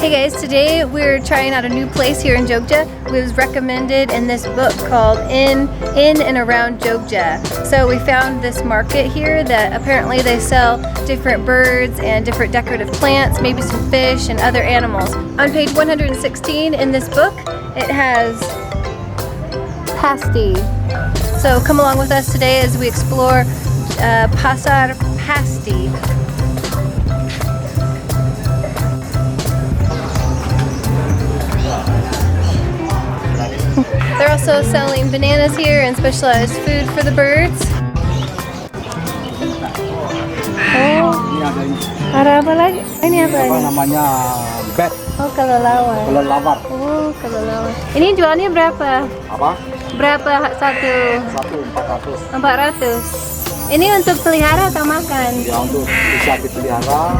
Hey guys, today we're trying out a new place here in Jogja. It was recommended in this book called In and Around Jogja. So we found this market here that apparently they sell different birds and different decorative plants, maybe some fish and other animals. On page 116 in this book, it has PASTY. So come along with us today as we explore Pasar PASTY. They're also selling bananas here and specialized food for the birds. Oh, ada apa lagi? Ini apa? Apa namanya bat? Oh, kelelawar. Kelelawar. Oh, kelelawar. Ini jualnya berapa? Apa? Berapa satu? Satu 400. 400. Ini untuk pelihara atau makan? Ya untuk bisa dipelihara.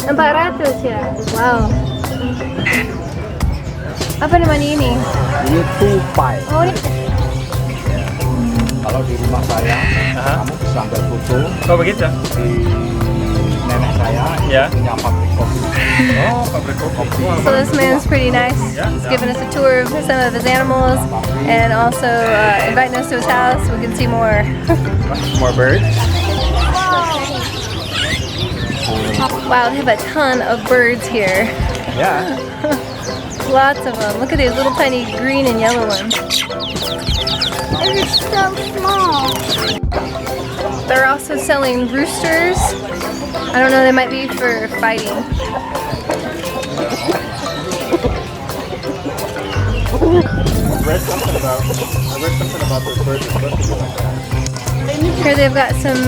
400 ya. Wow. Apa namanya ini? Ini tupai. Oh, ini. Kalau di rumah saya, kamu bisa ambil foto. Oh begitu? Di nenek saya, Ya. punya pabrik kopi. Oh, pabrik kopi. So this man's pretty nice. He's giving us a tour of some of his animals and also inviting us to his house so we can see more. More birds. Wow, they have a ton of birds here. Yeah. Lots of them. Look at these little tiny green and yellow ones. They're so small. They're also selling roosters. I don't know, they might be for fighting. I read something about those birds. It's supposed to be like that. Here they've got some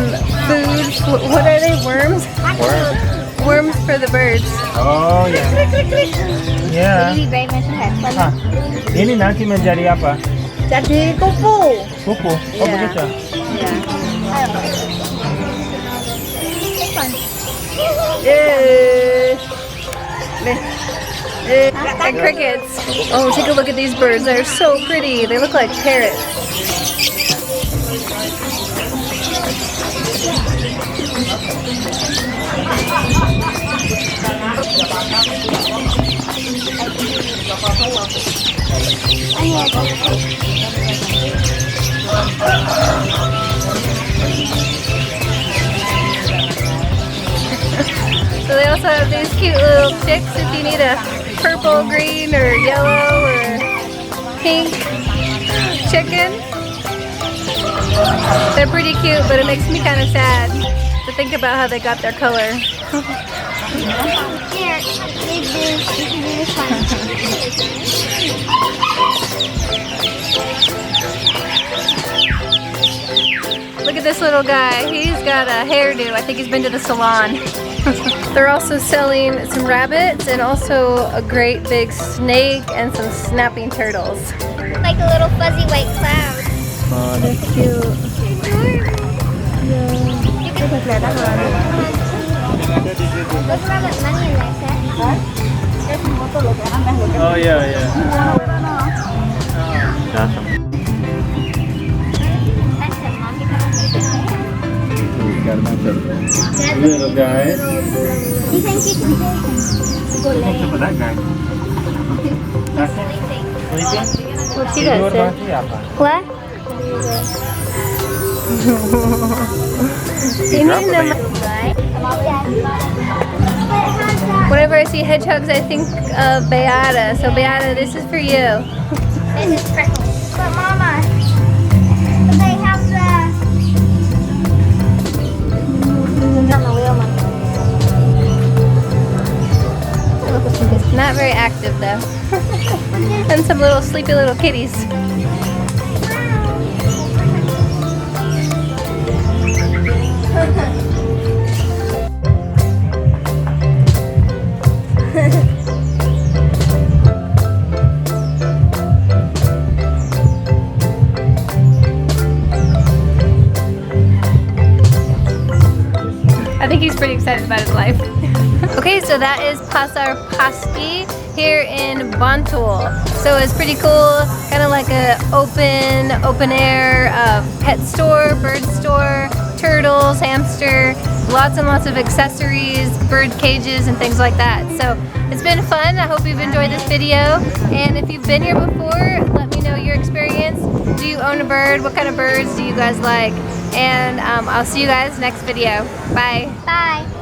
food. What are they? Worms? Worms. Worms for the birds. Oh ya. Ya. Jadi very much helpful. Ah, ini nanti menjadi apa? Jadi kupu. Kuku. Oh Yeah. begitu. And crickets. Oh, take a look at these birds. They're so pretty. They look like parrots. So they also have these cute little chicks if you need a purple, green, or yellow, or pink chicken. They're pretty cute, but it makes me kind of sad to think about how they got their color. Here, you can do this one. Look at this little guy. He's got a hairdo. I think he's been to the salon. They're also selling some rabbits and also a great big snake and some snapping turtles. Like a little fuzzy white cloud. Oh, they're cute. Those rabbit money in there, sir. Oh ya ya. Datang. Little guy. You think you can What's up with that guy? Sleeping? What's he Tidur got, masih apa? What? Ini nama. Whenever I see hedgehogs, I think of Beata. So Beata, this is for you. This is freckles. But Mama, they have the... Not very active though. And some little sleepy little kitties. I think he's pretty excited about his life. Okay, so that is Pasar PASTY here in Bantul. So it's pretty cool, kind of like a open air pet store, bird store, turtles, hamster, lots and lots of accessories, bird cages, and things like that. So it's been fun. I hope you've enjoyed this video. And if you've been here before, let me know your experience. Do you own a bird? What kind of birds do you guys like? And I'll see you guys next video. Bye. Bye.